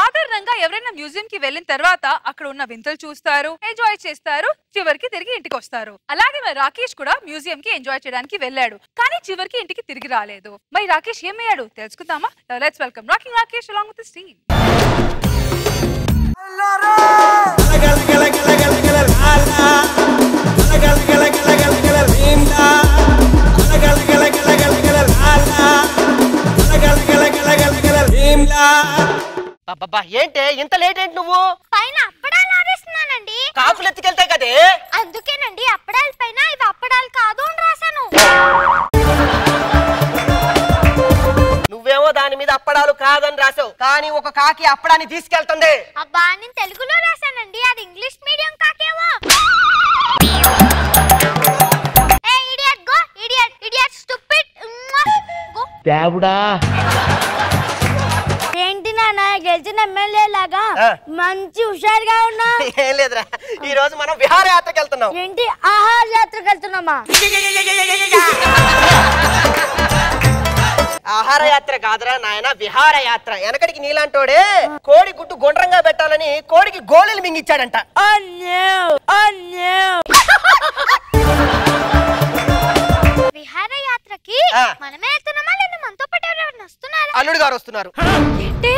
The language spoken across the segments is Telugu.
సాధారణంగా ఎవరైనా మ్యూజియం కి వెళ్ళిన తర్వాత అక్కడ ఉన్న వింతలు చూస్తారు, ఎంజాయ్ చేస్తారు, చివరికి తిరిగి ఇంటికి వస్తారు. అలాగే మరి రాకేష్ కూడా మ్యూజియం కి ఎంజాయ్ చేయడానికి వెళ్ళాడు, కానీ చివరికి ఇంటికి తిరిగి రాలేదు. మరి రాకేష్ ఏమయ్యాడు తెలుసుకుందామా? Let's welcome rocking Rakesh along with his team. ఏంటే ఇంత లేట్ ఏంటి? నువ్వు పైన అప్పడాలు ఆరేస్తున్నానండి. కాకులు ఎత్తుకెళ్తాయి కదే, అందుకేనండి అప్పడాల పైన ఇవి అప్పడాలు కాదు అని రాశాను. నువ్వేమో దాని మీద అప్పడాలు కాదని రాసావు, కానీ ఒక కాకి అప్పడాన్ని తీసుకెళ్తుంది. అబ్బా నేను తెలుగులో రాశానండి, అది ఇంగ్లీష్ మీడియం కాకేవో. ఏ idiot go, idiot idiot stupid go. దేవుడా ఏంటి నాన్న గెలిచిన ఎమ్మెల్యే లాగా మంచి హుషారుగా ఉన్నా? ఏం లేదురా, ఈ రోజు మనం విహారయాత్రకు వెళ్తున్నాం. ఏంటి ఆహార యాత్రకు వెళ్తున్నామా? ఆహార యాత్ర కాదురా నాయన, విహారయాత్ర. వెనకడికి నీలాంటోడే కోడి గుడ్డు గుండ్రంగా పెట్టాలని కోడికి గోళీలు మింగిచ్చాడంట. విహారయాత్రకి మనమే వెళ్తున్నామా లేదా మనతో పాటు ఎవరైనా వస్తున్నారా? అల్లుడు గారు వస్తున్నారు. ఏంటి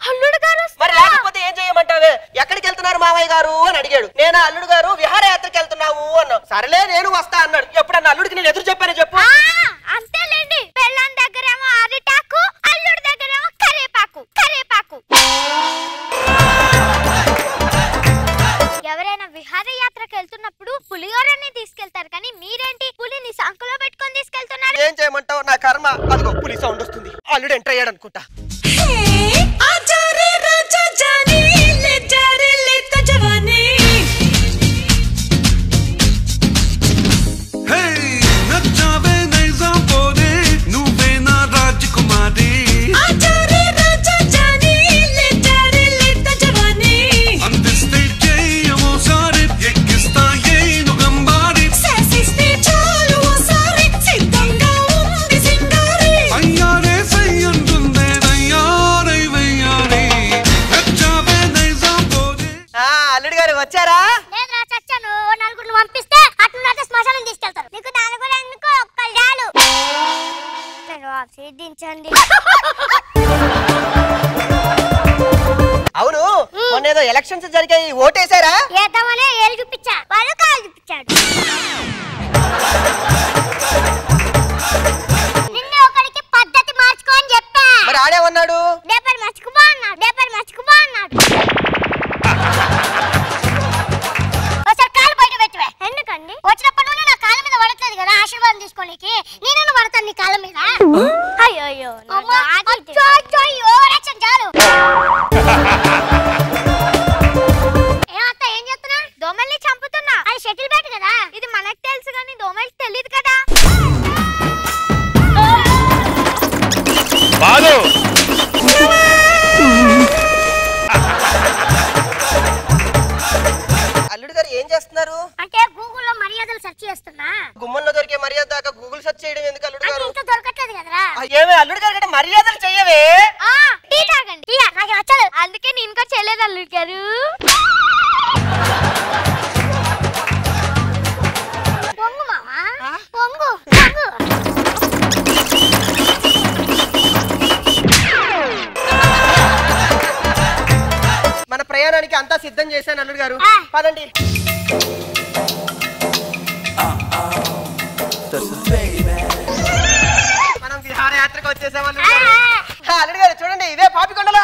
అల్లుడు గారు? మరి లేకపోతే ఏం చేయమంటావే? ఎక్కడికి వెళ్తున్నారు మామయ్య గారు అని అడిగాడు. నేను అల్లుడు గారు విహారయాత్రకి వెళ్తున్నాము అన్నా. సరేలే నేను వస్తా అన్నాడు. ఎప్పుడన్నా అల్లుడికి నేను ఎదురు చెప్పాను చెప్పు? అంతేలేండి, పెళ్ళాం దగ్గరేమో అరిటాకు, అల్లుడి దగ్గరేమో కరేపాకు. కరేపాకు ఎవరైనా విహారయాత్రకు వెళ్తున్నప్పుడు పులిహోరని తీసుకెళ్తారు, కానీ మీరేంటి పులిని సంకలో పెట్టుకొని తీసుకెళ్తున్నారు? ఏం చేయమంటావు, నా కర్మ. అదిగో పులి సౌండ్ వస్తుంది, అల్లుడు ఎంటర్ అయ్యాడు అనుకుంటా. వచ్చారా? లేదురా చచ్చాను. నలుగురిని పంపిస్తే అట్లా శ్మశానం తీసుకెళ్తారు. నీకు నలుగురు ఎందుకు, ఒక్కళ్ళు చాలు. సిద్ధించండి. అవును, మొన్నేదో ఎలక్షన్స్ జరిగాయి, ఓటేసారా? ఏద్దామనే ఏళ్ళు చూపించా, వాళ్ళు కాళ్ళు చూపించాడు. నిన్న ఒకరికి పద్ధతి మార్చుకో అని చెప్పా. మరి ఆడేమన్నాడు? డేపర్ మర్చిపోబా అన్నాడు. డేపర్ మర్చిపోబా అన్నాడు. ఎందుకండి వచ్చినప్పటి నుండి నా కాళ్ళ మీద పడట్లేదు కదా ఆశీర్వాదం తీసుకోనికి, నేను పడతాను నీ కాళ్ళ మీద. అయ్యో చాలు. ఏమత్త ఏం చేస్తున్నా? దోమల్ని చంపుతున్నా. అది షటిల్ బ్యాట్ కదా, ఇది మనకు తెలుసు కానీ దోమలకి తెలియదు కదా. అల్లుడు గారు ఏం చేస్తున్నారు? అంటే గూగుల్లో మర్యాదలు సెర్చ్ చేస్తున్నా. గుమ్మంలో దొరికే మర్యాద దాకా గూగుల్ సెర్చ్ చేయడం ఎందుకు అల్లుడు గారు? ఇంకా దొరకట్లేదు కదరా. ఏమే అల్లుడు గారు మర్యాదలు చెయ్యవే? టీ తాగండి. టీ నాకు నచ్చదు, అందుకే నేను కూడా చేయలేదు అల్లుడు గారు. పొంగు మావా, పొంగు పొంగు. మన ప్రయాణానికి అంతా సిద్ధం చేశాను అల్లుడు గారు, పదండి. మనం విహారయాత్రకు వచ్చేసాం అల్లుడు గారు. అల్లుడు గారు చూడండి, ఇదే పాపికొండలు.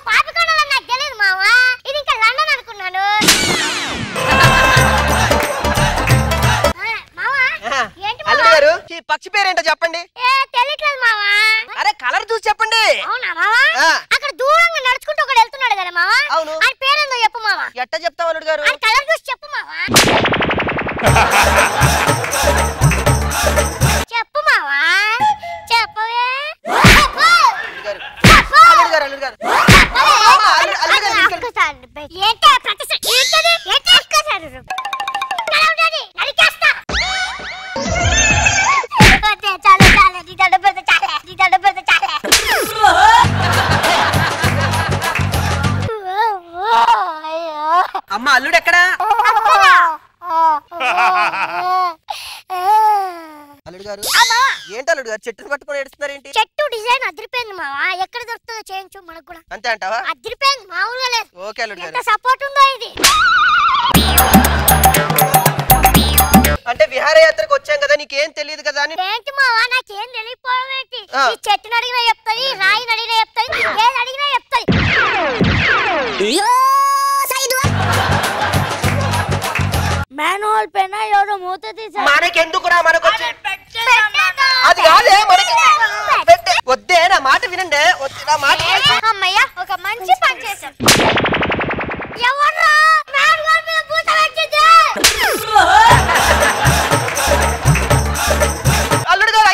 పాపికొండలు నాకు తెలియదు మావా, ఇది ఇంకా లండన్ అనుకున్నాను. అల్లుడు గారు ఈ పక్షి పేరేంటో చెప్పండి. తెలియట్లేదు మావా. అరే కలర్ చూసి చెప్పండి. అవునా మావా? అక్కడ దూరంగా నడుచుకుంటూ ఒకడు వెళ్తున్నాడు కదా మావా, అవును. ఆయన పేరేందో చెప్పు మావా. ఎట్ట చెప్తావు అల్లుడు గారు? కలర్ చూసి చెప్పు మావా. చెప్పు మావా, చెప్పవే. అల్లుడు గారు అల్లుడు గారు అల్లుడు గారు ఏంటి అల్లుడు గారు చెట్టును పట్టుకొని ఏడుస్తున్నారేంటి? చెట్టు డిజైన్ అదిరిపోయింది మావా, ఎక్కడ దొరుకుతుందో చేయించు మనకు కూడా. అంతే అంటావా? అదిరిపోయింది మామూలుగా లేదు. ఓకే అల్లుడు గారు. ఎంత సపోర్ట్ ఉందో ఇది. అంటే విహారయాత్రకు వచ్చాం కదా, నీకేం తెలియదు కదా అని. ఏంటి మావా నాకేం తెలియకపోవడం ఏంటి? ఈ చెట్టుని అడిగినా చెప్తాది, రాయిని అడిగినా చెప్తాది, ఏది అడిగినా చెప్తాది. మ్యాన్హోల్ పైన ఎవరో మూత తీసారు. మనకెందుకురా మనకొచ్చి అది కాదే మనకి. వద్దే నా మాట వినండి. నా మాట అమ్మయ్య ఒక మంచి పని చేశారు. ఎవర్రా మ్యాన్హోల్ మీద పూత పెట్టింది? అల్లుడు గారు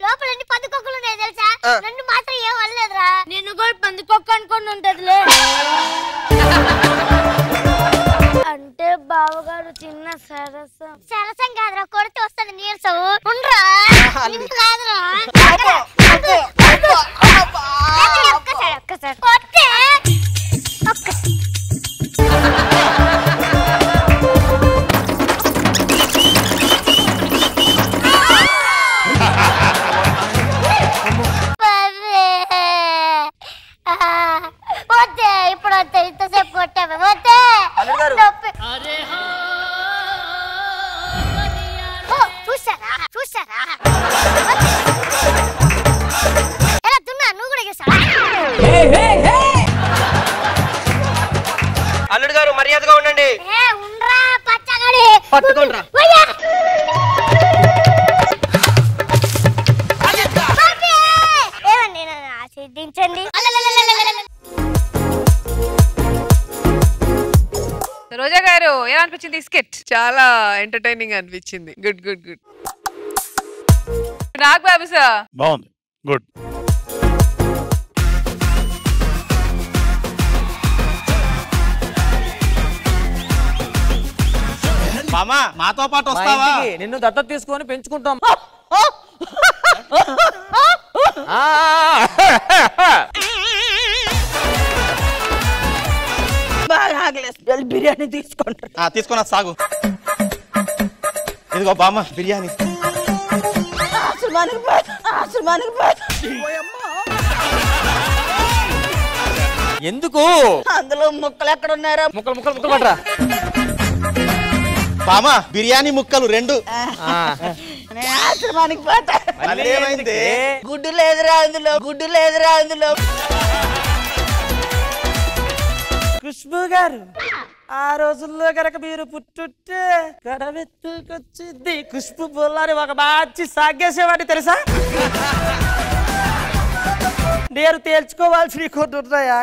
లోపల ఎన్ని పందికొక్కలు ఉన్నాయి తెలుసా? నన్ను మాత్రం ఏం వల్లేదురా. నిన్ను కూడా పందికొక్క అనుకుని ఉంటదిలే. అంటే బావగారు చిన్న సరసం. సరసం కాదురా, కొడితే వస్తుంది నీరసం. ఉండరా కాదురా. ఒక్కసారి కొట్టే వద్దే. ఇప్పుడు వద్దే, ఇంతసేపు కొట్టాము వద్దే. చూసారా చూసారా ఎలా దున్నా? నువ్వు కూడా చూసావా? అల్లుడు గారు మర్యాదగా ఉండండి. ఉండరా పచ్చగాడి పట్టుకోండిరా. ఏమండి నన్ను ఆశీర్వదించండి. రోజా గారు ఎలా అనిపించింది ఈ స్కిట్? చాలా ఎంటర్టైనింగ్ అనిపించింది. Good good good. Nag Babu sir బాగుంది. గుడ్. మామా మాతో పాటు వస్తావా? నిన్ను దత్తత తీసుకొని పెంచుకుంటాం. బిర్యానీ తీసుకుంటా. తీసుకున్నా సాగు. ఇదిగో బామ్మ బిర్యానీ. ఎందుకు? అందులో ముక్కలు ఎక్కడ ఉన్నారా? ముక్కలు ముక్కలు ముక్కలు పట్టరా. బామ్మ బిర్యానీ ముక్కలు 2. ఆశ్రమానికి పోతా. ఏమైంది? గుడ్డు లేదురా అందులో, గుడ్డు లేదురా అందులో. ఖుష్బు గారు ఆ రోజుల్లో గనక మీరు పుట్టుంటే గడవెత్తుకొచ్చింది ఖుష్బు బొల్లాని ఒక మంచి సాగేసేవాడి తెలుసా? నేను తేల్చుకోవాల్సి కొన్ని ఉన్నాయా?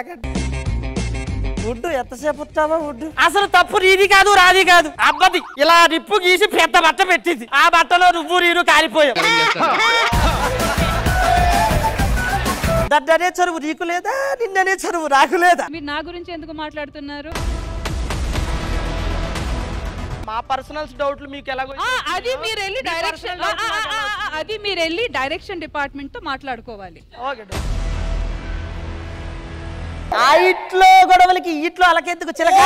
ఉడ్డు ఎంతసేపు వస్తావా? ఉడ్డు అసలు తప్పు నీది కాదు రాది కాదు, అబ్బది. ఇలా నిప్పు గీసి పెద్ద బట్ట పెట్టింది, ఆ బట్టలో నువ్వు నీరు కాలిపోయావు. దడ్డనే చరువు నీకు లేదా, నిన్ననే చరువు నాకు లేదా? మీరు నా గురించి ఎందుకు మాట్లాడుతున్నారు? మా పర్సనల్స్ డౌట్లు మీకు ఎలాగో అది మీరు వెళ్ళి డైరెక్షన్ డిపార్ట్మెంట్ తో మాట్లాడుకోవాలి. ఆ ఇంట్లో గొడవలకి ఇంట్లో అలకెందుకు చిలక?